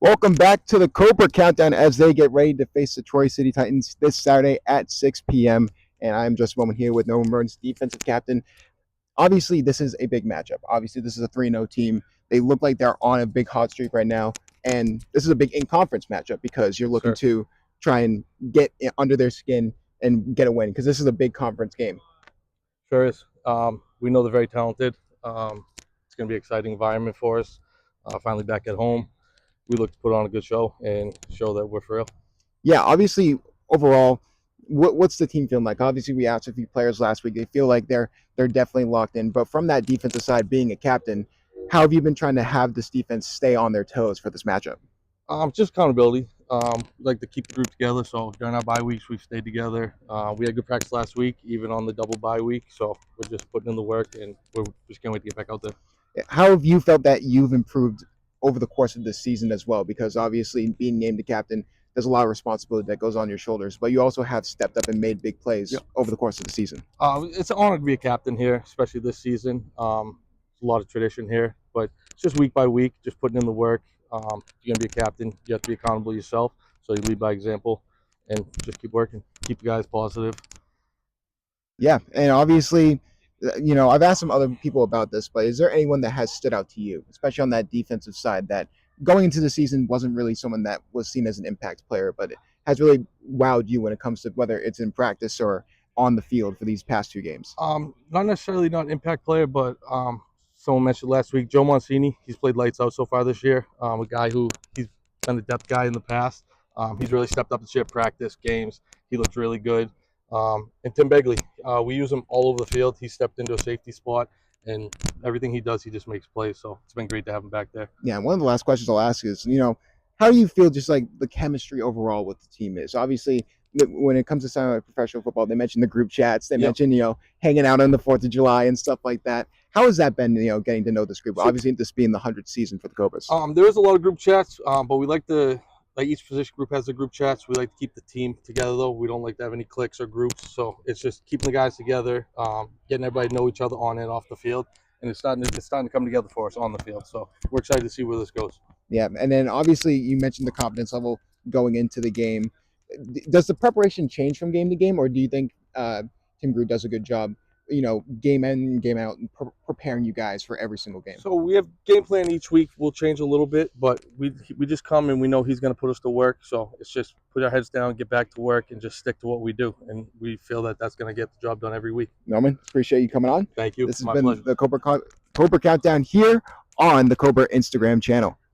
Welcome back to the Cobra Countdown as they get ready to face the Troy City Titans this Saturday at 6 p.m. And I'm just a moment here with Noah Burns, defensive captain. Obviously, this is a big matchup. Obviously, this is a 3-0 team. They look like they're on a big hot streak right now. And this is a big in conference matchup because you're looking Sure, to try and get under their skin and get a win because this is a big conference game. sure is. We know they're very talented. It's going to be an exciting environment for us. Finally back at home, we look to put on a good show and show that we're for real. Yeah, obviously, overall, what's the team feeling like? Obviously, we asked a few players last week. They feel like they're definitely locked in. But from that defensive side, being a captain, how have you been trying to have this defense stay on their toes for this matchup? Just accountability. We like to keep the group together. So during our bye weeks, we've stayed together. We had good practice last week, even on the double bye week. So we're just putting in the work, and we're just can't wait to get back out there. How have you felt that you've improved over the course of this season as well? Because obviously, being named the captain, there's a lot of responsibility that goes on your shoulders. But you also have stepped up and made big plays Yep. over the course of the season. It's an honor to be a captain here, especially this season. It's a lot of tradition here, but it's just week by week, just putting in the work. If you're gonna be a captain, you have to be accountable yourself. So you lead by example, and just keep working, keep the guys positive. Yeah, and obviously, I've asked some other people about this, but is there anyone that has stood out to you, especially on that defensive side, that going into the season wasn't really someone that was seen as an impact player, but it has really wowed you when it comes to whether it's in practice or on the field for these past two games? Not necessarily not an impact player, but someone mentioned last week, Joe Mancini. He's played lights out so far this year. A guy who he's been a depth guy in the past. He's really stepped up this year, practice games. He looks really good. And Tim Begley, we use him all over the field. He stepped into a safety spot, and everything he does, he just makes plays. So it's been great to have him back there. Yeah, one of the last questions I'll ask is, how do you feel just like the chemistry overall with the team is? Obviously, when it comes to signing like professional football, they mentioned the group chats, they Yep. mentioned, hanging out on the 4th of July and stuff like that. How has that been, getting to know this group? So Obviously, this being the 100th season for the Cobras. There is a lot of group chats, but we like each position group has their group chats. We like to keep the team together though. We don't like to have any cliques or groups, so it's just keeping the guys together, getting everybody to know each other on and off the field, and it's starting to come together for us on the field. So we're excited to see where this goes. Yeah, and then obviously you mentioned the confidence level going into the game. Does the preparation change from game to game, or do you think Tim Grew does a good job, game in, game out, and preparing you guys for every single game? So we have game plan each week. We'll change a little bit, but we just come and we know he's going to put us to work. So it's just put our heads down, get back to work, and just stick to what we do. And we feel that that's going to get the job done every week. Norman, appreciate you coming on. Thank you. This has My been pleasure. the Cobra Countdown here on the Cobra Instagram channel.